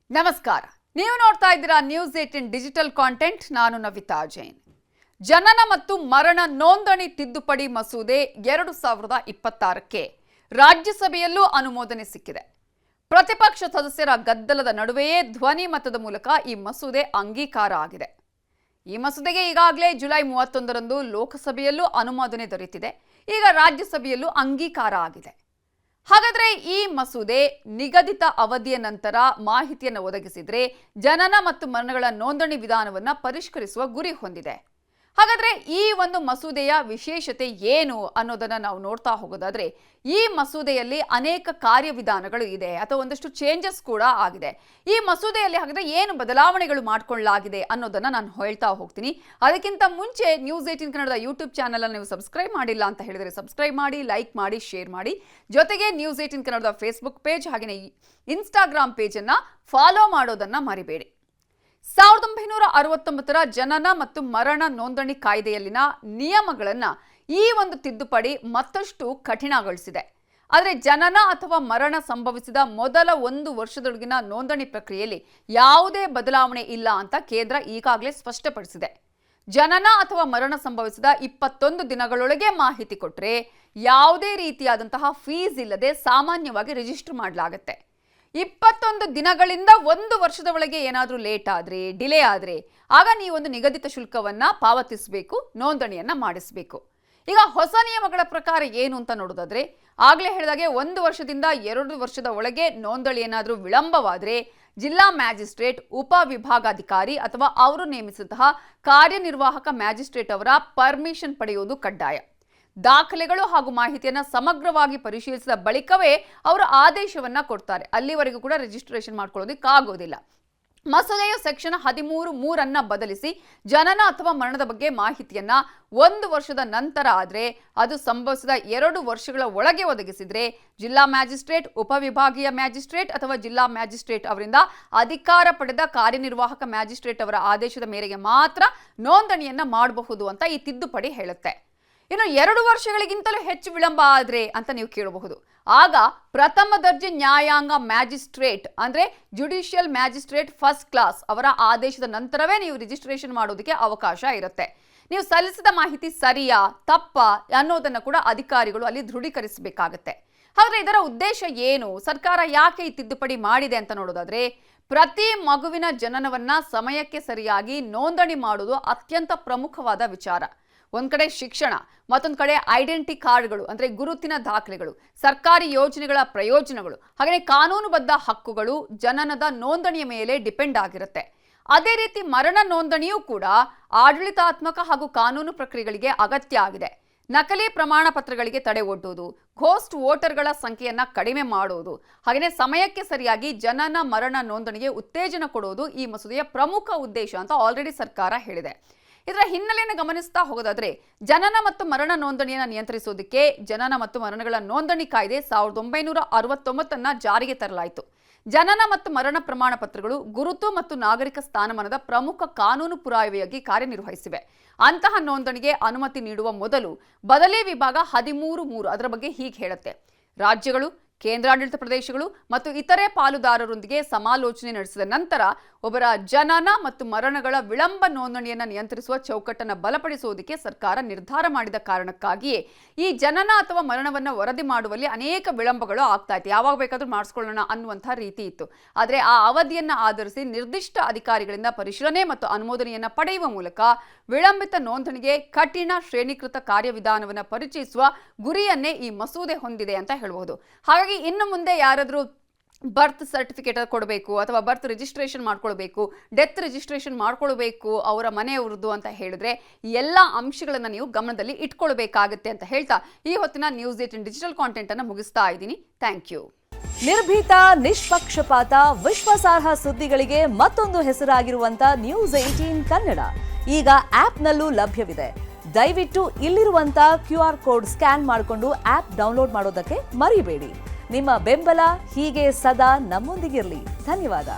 ನಮಸ್ಕಾರ. ನೀವು ನೋಡ್ತಾ ಇದ್ದೀರಾ ನ್ಯೂಸ್ 18 ಡಿಜಿಟಲ್ ಕಾಂಟೆಂಟ್. ನಾನು ನವಿತಾ ಜೈನ್. ಜನನ ಮತ್ತು ಮರಣ ನೋಂದಣಿ ತಿದ್ದುಪಡಿ ಮಸೂದೆ 2026ಕ್ಕೆ ರಾಜ್ಯಸಭೆಯಲ್ಲೂ ಅನುಮೋದನೆ ಸಿಕ್ಕಿದೆ. ಪ್ರತಿಪಕ್ಷ ಸದಸ್ಯರ ಗದ್ದಲದ ನಡುವೆಯೇ ಧ್ವನಿ ಮತದ ಮೂಲಕ ಈ ಮಸೂದೆ ಅಂಗೀಕಾರ ಆಗಿದೆ. ಈ ಮಸೂದೆಗೆ ಈಗಾಗಲೇ ಜುಲೈ 31ರಂದು ಲೋಕಸಭೆಯಲ್ಲೂ ಅನುಮೋದನೆ ದೊರೆತಿದೆ. ಈಗ ರಾಜ್ಯಸಭೆಯಲ್ಲೂ ಅಂಗೀಕಾರ ಆಗಿದೆ. ಹಾಗಾದ್ರೆ ಈ ಮಸೂದೆ ನಿಗದಿತ ಅವಧಿಯ ನಂತರ ಮಾಹಿತಿಯನ್ನು ಒದಗಿಸಿದ್ರೆ ಜನನ ಮತ್ತು ಮರಣಗಳ ನೋಂದಣಿ ವಿಧಾನವನ್ನು ಪರಿಷ್ಕರಿಸುವ ಗುರಿ ಹೊಂದಿದೆ. ಹಾಗಾದ್ರೆ ಈ ಒಂದು ಮಸೂದೆಯ ವಿಶೇಷತೆ ಏನು ಅನ್ನೋದನ್ನ ನಾವು ನೋಡ್ತಾ ಹೋಗೋದಾದ್ರೆ, ಈ ಮಸೂದೆಯಲ್ಲಿ ಅನೇಕ ಕಾರ್ಯವಿಧಾನಗಳು ಇದೆ ಅಥವಾ ಒಂದಷ್ಟು ಚೇಂಜಸ್ ಕೂಡ ಆಗಿದೆ. ಈ ಮಸೂದೆಯಲ್ಲಿ ಹಾಗಾದ್ರೆ ಏನು ಬದಲಾವಣೆಗಳು ಮಾಡಿಕೊಳ್ಳಲಾಗಿದೆ ಅನ್ನೋದನ್ನ ನಾನು ಹೇಳ್ತಾ ಹೋಗ್ತೀನಿ. ಅದಕ್ಕಿಂತ ಮುಂಚೆ ನ್ಯೂಸ್ 18 ಕನ್ನಡದ ಯೂಟ್ಯೂಬ್ ಚಾನಲ್ ಅನ್ನು ನೀವು ಸಬ್ಸ್ಕ್ರೈಬ್ ಮಾಡಿಲ್ಲ ಅಂತ ಹೇಳಿದ್ರೆ ಸಬ್ಸ್ಕ್ರೈಬ್ ಮಾಡಿ, ಲೈಕ್ ಮಾಡಿ, ಶೇರ್ ಮಾಡಿ. ಜೊತೆಗೆ ನ್ಯೂಸ್ 18 ಕನ್ನಡದ ಫೇಸ್ಬುಕ್ ಪೇಜ್ ಹಾಗೆಯೇ ಇನ್ಸ್ಟಾಗ್ರಾಮ್ ಪೇಜ್ ಅನ್ನ ಫಾಲೋ ಮಾಡೋದನ್ನ ಮರಿಬೇಡಿ. 1969ರ ಜನನ ಮತ್ತು ಮರಣ ನೋಂದಣಿ ಕಾಯ್ದೆಯಲ್ಲಿನ ನಿಯಮಗಳನ್ನು ಈ ಒಂದು ತಿದ್ದುಪಡಿ ಮತ್ತಷ್ಟು ಕಠಿಣಗೊಳಿಸಿದೆ. ಆದರೆ ಜನನ ಅಥವಾ ಮರಣ ಸಂಭವಿಸಿದ ಮೊದಲ 1 ವರ್ಷದೊಳಗಿನ ನೋಂದಣಿ ಪ್ರಕ್ರಿಯೆಯಲ್ಲಿ ಯಾವುದೇ ಬದಲಾವಣೆ ಇಲ್ಲ ಅಂತ ಕೇಂದ್ರ ಈಗಾಗಲೇ ಸ್ಪಷ್ಟಪಡಿಸಿದೆ. ಜನನ ಅಥವಾ ಮರಣ ಸಂಭವಿಸಿದ 21 ದಿನಗಳೊಳಗೆ ಮಾಹಿತಿ ಕೊಟ್ಟರೆ ಯಾವುದೇ ರೀತಿಯಾದಂತಹ ಫೀಸ್ ಇಲ್ಲದೆ ಸಾಮಾನ್ಯವಾಗಿ ರಿಜಿಸ್ಟರ್ ಮಾಡಲಾಗುತ್ತೆ. 21 ದಿನಗಳಿಂದ 1 ವರ್ಷದ ಒಳಗೆ ಏನಾದರೂ ಲೇಟ್ ಆದರೆ, ಡಿಲೇ ಆದರೆ ಆಗ ನೀವೊಂದು ನಿಗದಿತ ಶುಲ್ಕವನ್ನ ಪಾವತಿಸಬೇಕು, ನೋಂದಣಿಯನ್ನ ಮಾಡಿಸಬೇಕು. ಈಗ ಹೊಸ ನಿಯಮಗಳ ಪ್ರಕಾರ ಏನು ಅಂತ ನೋಡೋದಾದ್ರೆ, ಆಗಲೇ ಹೇಳಿದಾಗೆ 1 ವರ್ಷದಿಂದ 2 ವರ್ಷದ ಒಳಗೆ ನೋಂದಣಿ ಏನಾದರೂ ವಿಳಂಬವಾದರೆ ಜಿಲ್ಲಾ ಮ್ಯಾಜಿಸ್ಟ್ರೇಟ್, ಉಪವಿಭಾಗಾಧಿಕಾರಿ ಅಥವಾ ಅವರು ನೇಮಿಸಿದಂತಹ ಕಾರ್ಯನಿರ್ವಾಹಕ ಮ್ಯಾಜಿಸ್ಟ್ರೇಟ್ ಅವರ ಪರ್ಮಿಷನ್ ಪಡೆಯುವುದು ಕಡ್ಡಾಯ. ದಾಖಲೆಗಳು ಹಾಗೂ ಮಾಹಿತಿಯನ್ನು ಸಮಗ್ರವಾಗಿ ಪರಿಶೀಲಿಸಿದ ಬಳಿಕವೇ ಅವರು ಆದೇಶವನ್ನ ಕೊಡ್ತಾರೆ. ಅಲ್ಲಿವರೆಗೂ ಕೂಡ ರಿಜಿಸ್ಟ್ರೇಷನ್ ಮಾಡ್ಕೊಳ್ಳೋದಕ್ಕಾಗೋದಿಲ್ಲ. ಮಸೂದೆಯು ಸೆಕ್ಷನ್ 13(3) ಬದಲಿಸಿ ಜನನ ಅಥವಾ ಮರಣದ ಬಗ್ಗೆ ಮಾಹಿತಿಯನ್ನ 1 ವರ್ಷದ ನಂತರ ಆದರೆ ಅದು ಸಂಭವಿಸಿದ 2 ವರ್ಷಗಳ ಒಳಗೆ ಒದಗಿಸಿದ್ರೆ ಜಿಲ್ಲಾ ಮ್ಯಾಜಿಸ್ಟ್ರೇಟ್, ಉಪವಿಭಾಗೀಯ ಮ್ಯಾಜಿಸ್ಟ್ರೇಟ್ ಅಥವಾ ಜಿಲ್ಲಾ ಮ್ಯಾಜಿಸ್ಟ್ರೇಟ್ ಅವರಿಂದ ಅಧಿಕಾರ ಪಡೆದ ಕಾರ್ಯನಿರ್ವಾಹಕ ಮ್ಯಾಜಿಸ್ಟ್ರೇಟ್ ಅವರ ಆದೇಶದ ಮೇರೆಗೆ ಮಾತ್ರ ನೋಂದಣಿಯನ್ನ ಮಾಡಬಹುದು ಅಂತ ಈ ತಿದ್ದುಪಡಿ ಹೇಳುತ್ತೆ. ಇನ್ನು 2 ವರ್ಷಗಳಿಗಿಂತಲೂ ಹೆಚ್ಚು ವಿಳಂಬ ಆದರೆ ಅಂತ ನೀವು ಕೇಳಬಹುದು. ಆಗ ಪ್ರಥಮ ದರ್ಜೆ ನ್ಯಾಯಾಂಗ ಮ್ಯಾಜಿಸ್ಟ್ರೇಟ್ ಅಂದ್ರೆ ಜುಡಿಷಿಯಲ್ ಮ್ಯಾಜಿಸ್ಟ್ರೇಟ್ ಫಸ್ಟ್ ಕ್ಲಾಸ್ ಅವರ ಆದೇಶದ ನಂತರವೇ ನೀವು ರಿಜಿಸ್ಟ್ರೇಷನ್ ಮಾಡೋದಕ್ಕೆ ಅವಕಾಶ ಇರುತ್ತೆ. ನೀವು ಸಲ್ಲಿಸಿದ ಮಾಹಿತಿ ಸರಿಯಾ ತಪ್ಪಾ ಅನ್ನೋದನ್ನು ಕೂಡ ಅಧಿಕಾರಿಗಳು ಅಲ್ಲಿ ದೃಢೀಕರಿಸಬೇಕಾಗತ್ತೆ. ಹಾಗಾದ್ರೆ ಇದರ ಉದ್ದೇಶ ಏನು, ಸರ್ಕಾರ ಯಾಕೆ ಈ ತಿದ್ದುಪಡಿ ಮಾಡಿದೆ ಅಂತ ನೋಡೋದಾದ್ರೆ, ಪ್ರತಿ ಮಗುವಿನ ಜನನವನ್ನ ಸಮಯಕ್ಕೆ ಸರಿಯಾಗಿ ನೋಂದಣಿ ಮಾಡುವುದು ಅತ್ಯಂತ ಪ್ರಮುಖವಾದ ವಿಚಾರ. ಒಂದ್ ಕಡೆ ಶಿಕ್ಷಣ, ಮತ್ತೊಂದು ಕಡೆ ಐಡೆಂಟಿ ಕಾರ್ಡ್ಗಳು ಅಂದ್ರೆ ಗುರುತಿನ ದಾಖಲೆಗಳು, ಸರ್ಕಾರಿ ಯೋಜನೆಗಳ ಪ್ರಯೋಜನಗಳು, ಹಾಗೆ ಕಾನೂನುಬದ್ಧ ಹಕ್ಕುಗಳು ಜನನದ ನೋಂದಣಿಯ ಮೇಲೆ ಡಿಪೆಂಡ್ ಆಗಿರುತ್ತೆ. ಅದೇ ರೀತಿ ಮರಣ ನೋಂದಣಿಯೂ ಕೂಡ ಆಡಳಿತಾತ್ಮಕ ಹಾಗೂ ಕಾನೂನು ಪ್ರಕ್ರಿಯೆಗಳಿಗೆ ಅಗತ್ಯ ಆಗಿದೆ. ನಕಲಿ ಪ್ರಮಾಣ ಪತ್ರಗಳಿಗೆ ತಡೆ ಒಡ್ಡುವುದು, ಘೋಸ್ಟ್ ವೋಟರ್ಗಳ ಸಂಖ್ಯೆಯನ್ನ ಕಡಿಮೆ ಮಾಡುವುದು, ಹಾಗೆಯೇ ಸಮಯಕ್ಕೆ ಸರಿಯಾಗಿ ಜನನ ಮರಣ ನೋಂದಣಿಗೆ ಉತ್ತೇಜನ ಕೊಡುವುದು ಈ ಮಸೂದೆಯ ಪ್ರಮುಖ ಉದ್ದೇಶ ಅಂತ ಆಲ್ರೆಡಿ ಸರ್ಕಾರ ಹೇಳಿದೆ. ಇದರ ಹಿನ್ನೆಲೆಯನ್ನು ಗಮನಿಸ್ತಾ ಹೋಗೋದಾದ್ರೆ, ಜನನ ಮತ್ತು ಮರಣ ನೋಂದಣಿಯನ್ನು ನಿಯಂತ್ರಿಸೋದಕ್ಕೆ ಜನನ ಮತ್ತು ಮರಣಗಳ ನೋಂದಣಿ ಕಾಯ್ದೆ 1969 ಜಾರಿಗೆ ತರಲಾಯಿತು. ಜನನ ಮತ್ತು ಮರಣ ಪ್ರಮಾಣ ಪತ್ರಗಳು ಗುರುತು ಮತ್ತು ನಾಗರಿಕ ಸ್ಥಾನಮಾನದ ಪ್ರಮುಖ ಕಾನೂನು ಪುರಾವೆಯಾಗಿ ಕಾರ್ಯನಿರ್ವಹಿಸಿವೆ. ಅಂತಹ ನೋಂದಣಿಗೆ ಅನುಮತಿ ನೀಡುವ ಮೊದಲು ಬದಲಿ ವಿಭಾಗ 13(3) ಅದರ ಬಗ್ಗೆ ಹೀಗೆ ಹೇಳುತ್ತೆ: ರಾಜ್ಯಗಳು, ಕೇಂದ್ರಾಡಳಿತ ಪ್ರದೇಶಗಳು ಮತ್ತು ಇತರೆ ಪಾಲುದಾರರೊಂದಿಗೆ ಸಮಾಲೋಚನೆ ನಡೆಸಿದ ನಂತರ ಒಬ್ಬರ ಜನನ ಮತ್ತು ಮರಣಗಳ ವಿಳಂಬ ನೋಂದಣಿಯನ್ನು ನಿಯಂತ್ರಿಸುವ ಚೌಕಟ್ಟನ್ನು ಬಲಪಡಿಸುವುದಕ್ಕೆ ಸರ್ಕಾರ ನಿರ್ಧಾರ ಮಾಡಿದ ಕಾರಣಕ್ಕಾಗಿಯೇ ಈ ಜನನ ಅಥವಾ ಮರಣವನ್ನು ವರದಿ ಮಾಡುವಲ್ಲಿ ಅನೇಕ ವಿಳಂಬಗಳು ಆಗ್ತಾ ಇತ್ತು. ಯಾವಾಗ ಬೇಕಾದ್ರೂ ಮಾಡಿಸ್ಕೊಳ್ಳೋಣ ಅನ್ನುವಂಥ ರೀತಿ ಇತ್ತು. ಆದರೆ ಆ ಅವಧಿಯನ್ನು ಆಧರಿಸಿ ನಿರ್ದಿಷ್ಟ ಅಧಿಕಾರಿಗಳಿಂದ ಪರಿಶೀಲನೆ ಮತ್ತು ಅನುಮೋದನೆಯನ್ನು ಪಡೆಯುವ ಮೂಲಕ ವಿಳಂಬಿತ ನೋಂದಣಿಗೆ ಕಠಿಣ ಶ್ರೇಣೀಕೃತ ಕಾರ್ಯವಿಧಾನವನ್ನು ಪರಿಚಯಿಸುವ ಗುರಿಯನ್ನೇ ಈ ಮಸೂದೆ ಹೊಂದಿದೆ ಅಂತ ಹೇಳಬಹುದು. ಹಾಗಾಗಿ ಇನ್ನು ಮುಂದೆ ಯಾರಾದರೂ ಬರ್ತ್ ಸರ್ಟಿಫಿಕೇಟ್ ಕೊಡಬೇಕು ಅಥವಾ ಬರ್ತ್ ರಿಜಿಸ್ಟ್ರೇಷನ್ ಮಾಡ್ಕೊಳ್ಬೇಕು, ಡೆತ್ ರಿಜಿಸ್ಟ್ರೇಷನ್ ಮಾಡ್ಕೊಳ್ಬೇಕು ಅವರ ಮನೆಯವ್ರದ್ದು ಅಂತ ಹೇಳಿದ್ರೆ ಈ ಎಲ್ಲ ಅಂಶಗಳನ್ನು ನೀವು ಗಮನದಲ್ಲಿ ಇಟ್ಕೊಳ್ಬೇಕಾಗತ್ತೆ ಅಂತ ಹೇಳ್ತಾ ಈ ಹೊತ್ತಿನ ನ್ಯೂಸ್ 18 ಡಿಜಿಟಲ್ ಕಾಂಟೆಂಟ್ ಅನ್ನು ಮುಗಿಸ್ತಾ ಇದ್ದೀನಿ. Thank you. ನಿರ್ಭೀತ, ನಿಷ್ಪಕ್ಷಪಾತ, ವಿಶ್ವಾಸಾರ್ಹ ಸುದ್ದಿಗಳಿಗೆ ಮತ್ತೊಂದು ಹೆಸರಾಗಿರುವಂತ ನ್ಯೂಸ್ 18 ಕನ್ನಡ ಈಗ ಆಪ್ನಲ್ಲೂ ಲಭ್ಯವಿದೆ. ದಯವಿಟ್ಟು ಇಲ್ಲಿರುವಂತ QR ಕೋಡ್ ಸ್ಕ್ಯಾನ್ ಮಾಡಿಕೊಂಡು ಆಪ್ ಡೌನ್ಲೋಡ್ ಮಾಡೋದಕ್ಕೆ ಮರಿಬೇಡಿ. ನಿಮ್ಮ ಬೆಂಬಲ ಹೀಗೆ ಸದಾ ನಮ್ಮೊಂದಿಗಿರಲಿ. ಧನ್ಯವಾದ.